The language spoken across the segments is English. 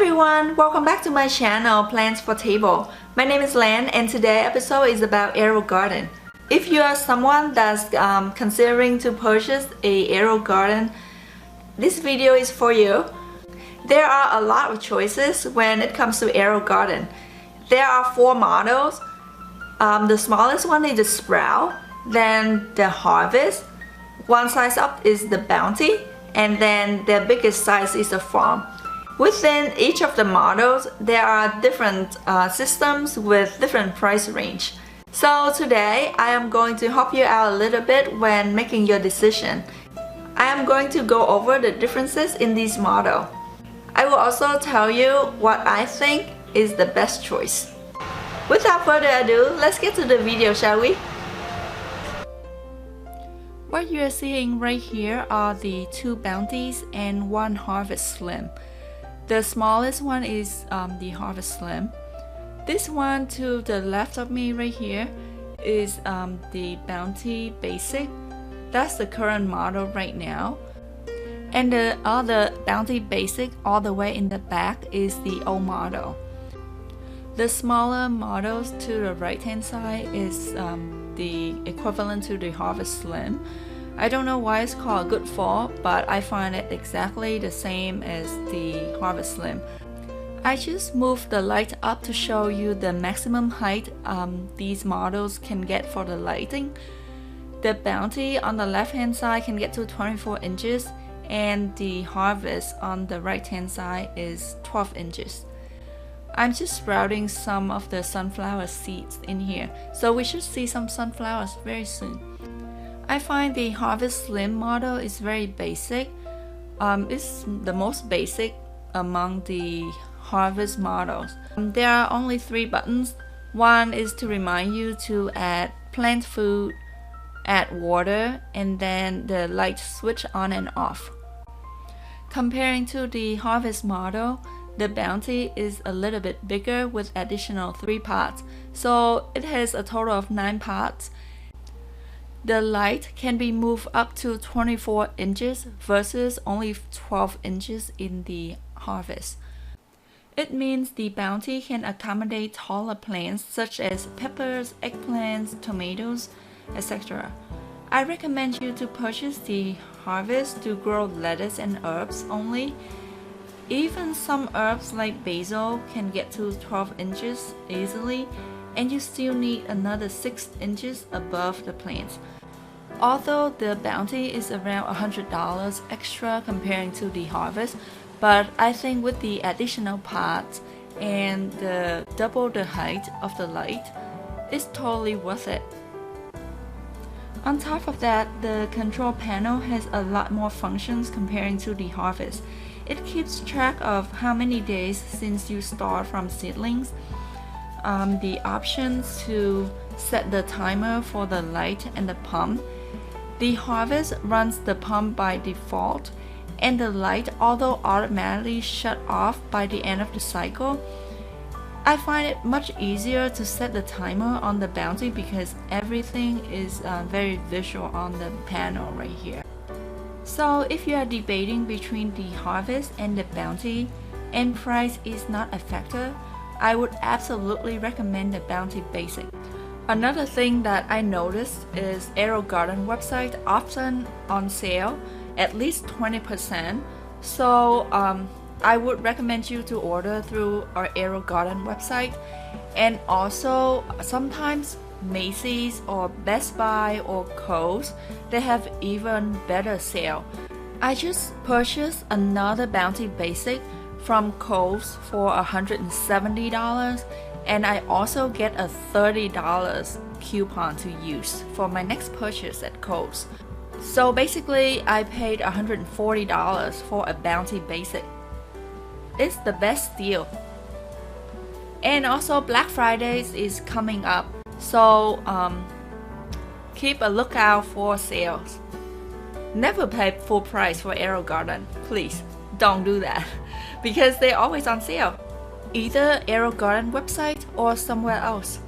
everyone, welcome back to my channel Plants for Table. My name is Lan and today's episode is about Aerogarden. If you are someone that's considering to purchase a Aerogarden, this video is for you. There are a lot of choices when it comes to Aerogarden. There are 4 models. The smallest one is the Sprout, then the Harvest, one size up is the Bounty, and then the biggest size is the Farm. Within each of the models, there are different systems with different price range. So today, I am going to help you out a little bit when making your decision. I am going to go over the differences in these models. I will also tell you what I think is the best choice. Without further ado, let's get to the video, shall we? What you are seeing right here are the 2 Bounties and 1 Harvest Slim. The smallest one is the Harvest Slim. This one to the left of me right here is the Bounty Basic. That's the current model right now. And the other Bounty Basic all the way in the back is the old model. The smaller models to the right hand side is the equivalent to the Harvest Slim. I don't know why it's called Good Fall, but I find it exactly the same as the Harvest Slim. I just moved the light up to show you the maximum height these models can get for the lighting. The Bounty on the left hand side can get to 24 inches and the Harvest on the right hand side is 12 inches. I'm just sprouting some of the sunflower seeds in here, so we should see some sunflowers very soon. I find the Harvest Slim model is very basic. It's the most basic among the Harvest models. There are only 3 buttons. One is to remind you to add plant food, add water, and then the light switch on and off. Comparing to the Harvest model, the Bounty is a little bit bigger with additional 3 pots, so it has a total of 9 pots. The light can be moved up to 24 inches versus only 12 inches in the Harvest. It means the Bounty can accommodate taller plants such as peppers, eggplants, tomatoes, etc. I recommend you to purchase the Harvest to grow lettuce and herbs only. Even some herbs like basil can get to 12 inches easily, and you still need another 6 inches above the plants. Although the Bounty is around $100 extra comparing to the Harvest, but I think with the additional pots and double the height of the light, it's totally worth it. On top of that, the control panel has a lot more functions comparing to the Harvest. It keeps track of how many days since you start from seedlings, the options to set the timer for the light and the pump. The Harvest runs the pump by default, and the light although automatically shut off by the end of the cycle. I find it much easier to set the timer on the Bounty because everything is very visual on the panel right here. So if you are debating between the Harvest and the Bounty and price is not a factor, I would absolutely recommend the Bounty Basic. Another thing that I noticed is Aerogarden website often on sale, at least 20%. So I would recommend you to order through our Aerogarden website. And also sometimes Macy's or Best Buy or Kohl's, they have even better sale. I just purchased another Bounty Basic from Kohl's for $170, and I also get a $30 coupon to use for my next purchase at Kohl's. So basically I paid $140 for a Bounty Basic. It's the best deal. And also Black Fridays is coming up, so keep a lookout for sales. Never pay full price for Aerogarden, please don't do that because they're always on sale, either Aerogarden website or somewhere else.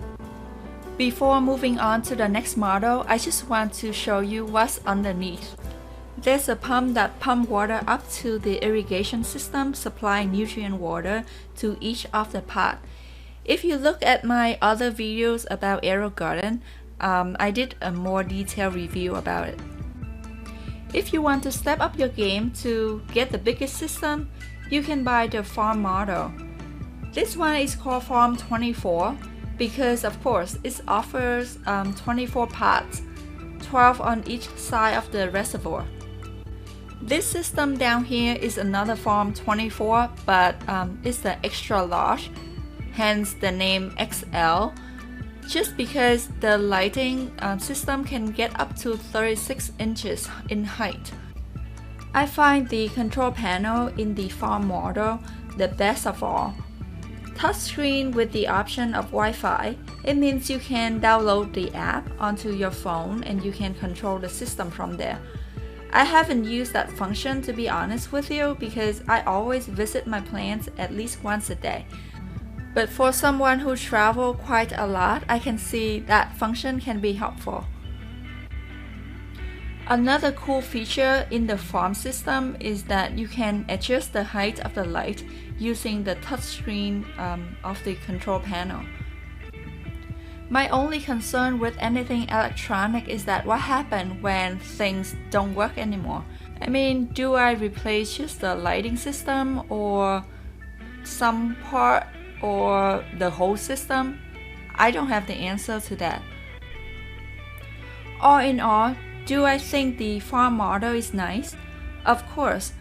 Before moving on to the next model, I just want to show you what's underneath. There's a pump that pumps water up to the irrigation system, supplying nutrient water to each of the pot. If you look at my other videos about Aerogarden, I did a more detailed review about it. If you want to step up your game to get the biggest system, you can buy the farm model. This one is called Farm 24 because of course it offers 24 pots, 12 on each side of the reservoir. This system down here is another Farm 24, but it's the extra large, hence the name XL, just because the lighting system can get up to 36 inches in height. I find the control panel in the farm model the best of all. Touchscreen with the option of Wi-Fi, it means you can download the app onto your phone and you can control the system from there. I haven't used that function to be honest with you because I always visit my plants at least once a day. But for someone who travels quite a lot, I can see that function can be helpful. Another cool feature in the farm system is that you can adjust the height of the light using the touchscreen of the control panel. My only concern with anything electronic is that what happens when things don't work anymore. I mean, do I replace just the lighting system or some part or the whole system? I don't have the answer to that. All in all, do I think the farm model is nice? Of course,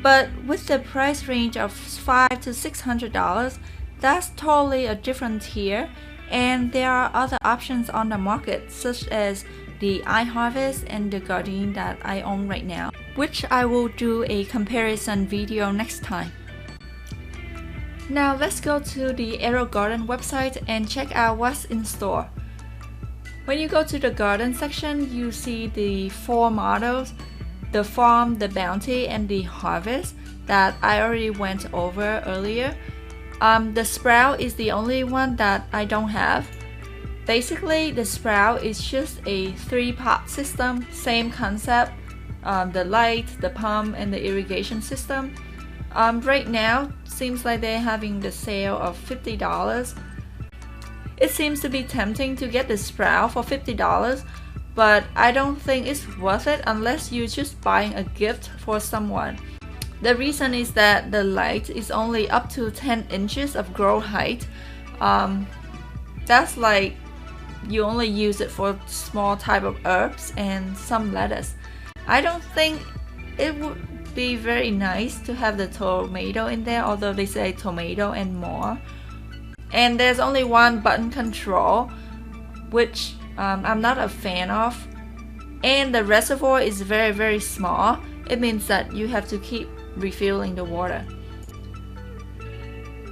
but with the price range of $500 to $600, that's totally a different tier, and there are other options on the market such as the iHarvest and the Garden that I own right now, which I will do a comparison video next time. Now let's go to the Aerogarden website and check out what's in store. When you go to the garden section, you see the 4 models, the farm, the bounty, and the harvest that I already went over earlier. The sprout is the only one that I don't have. Basically, the sprout is just a 3-pot system, same concept, the light, the pump, and the irrigation system. Right now, seems like they're having the sale of $50. It seems to be tempting to get the sprout for $50, but I don't think it's worth it unless you're just buying a gift for someone. The reason is that the light is only up to 10 inches of grow height. That's like you only use it for small type of herbs and some lettuce. I don't think it would be very nice to have the tomato in there, although they say tomato and more. And there's only one button control, which I'm not a fan of. And the reservoir is very small. It means that you have to keep refilling the water.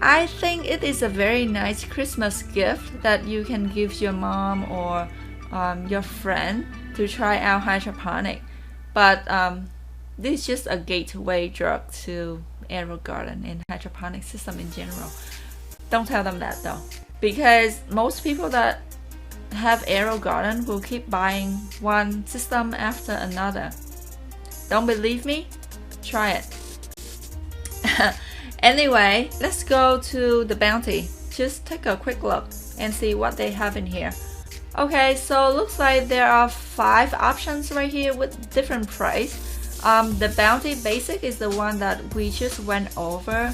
I think it is a very nice Christmas gift that you can give your mom or your friend to try out hydroponic. But this is just a gateway drug to Aerogarden and hydroponic system in general. Don't tell them that though, because most people that have Aerogarden will keep buying one system after another. Don't believe me? Try it. Anyway, let's go to the bounty. Just take a quick look and see what they have in here. Okay, so it looks like there are 5 options right here with different price. The bounty basic is the one that we just went over.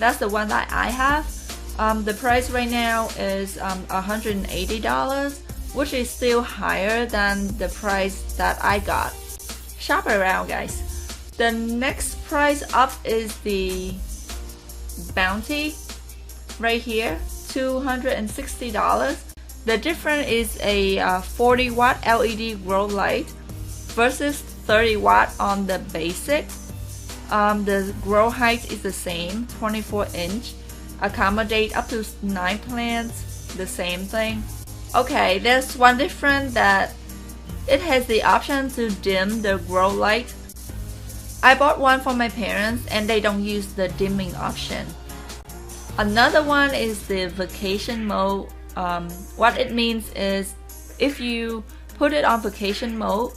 That's the one that I have. The price right now is $180, which is still higher than the price that I got. Shop around, guys. The next price up is the bounty right here, $260. The difference is a 40 watt LED grow light versus 30 watt on the basic. The grow height is the same, 24 inch. Accommodate up to 9 plants, the same thing. Okay, there's one difference that it has the option to dim the grow light. I bought one for my parents and they don't use the dimming option. Another one is the vacation mode. What it means is if you put it on vacation mode,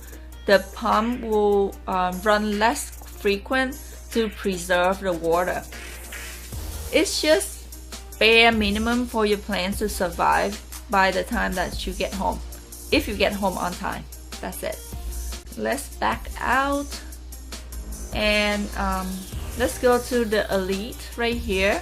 the pump will run less frequent to preserve the water. It's just bare minimum for your plants to survive by the time that you get home. If you get home on time, that's it. Let's back out and let's go to the Elite right here.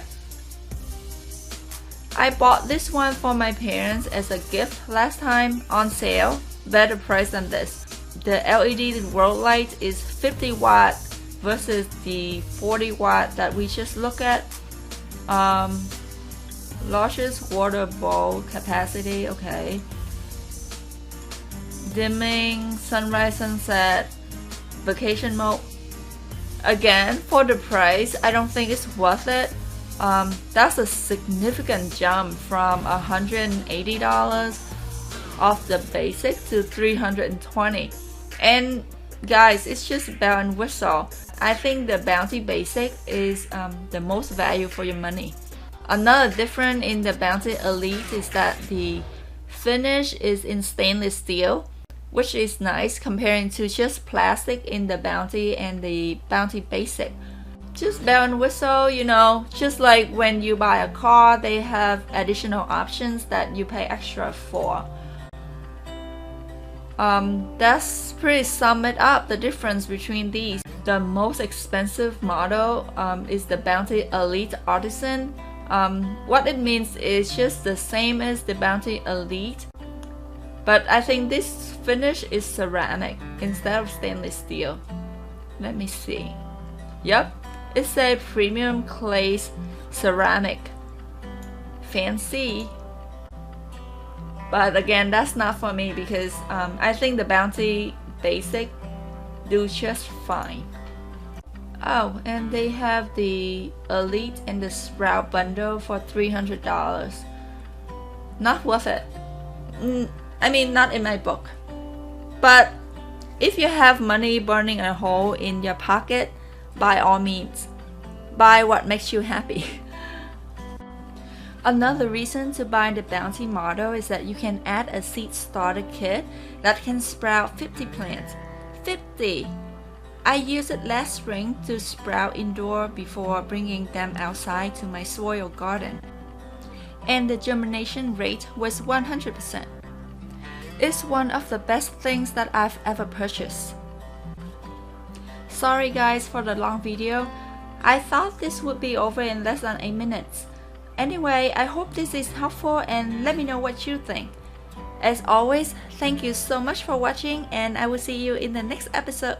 I bought this one for my parents as a gift last time on sale. Better price than this. The LED world light is 50 watt versus the 40 watt that we just looked at. Largest water bowl capacity, okay. Dimming, sunrise, sunset, vacation mode. Again, for the price, I don't think it's worth it. That's a significant jump from $180 off the basic to $320. And guys, it's just bell and whistle. I think the Bounty Basic is the most value for your money. Another difference in the Bounty Elite is that the finish is in stainless steel, which is nice comparing to just plastic in the Bounty and the Bounty Basic. Just bell and whistle, you know, just like when you buy a car, they have additional options that you pay extra for. That's pretty sum it up, the difference between these. The most expensive model is the Bounty Elite Artisan. What it means is just the same as the Bounty Elite, but I think this finish is ceramic instead of stainless steel. Let me see. Yep, it's a premium glaze ceramic. Fancy. But again, that's not for me because I think the Bounty Basic do just fine. Oh, and they have the Elite and the Sprout bundle for $300. Not worth it. I mean, not in my book. But if you have money burning a hole in your pocket, by all means, buy what makes you happy. Another reason to buy the Bounty model is that you can add a seed starter kit that can sprout 50 plants. 50! I used it last spring to sprout indoor before bringing them outside to my soil garden. And the germination rate was 100%. It's one of the best things that I've ever purchased. Sorry guys for the long video. I thought this would be over in less than 8 minutes. Anyway, I hope this is helpful and let me know what you think. As always, thank you so much for watching and I will see you in the next episode.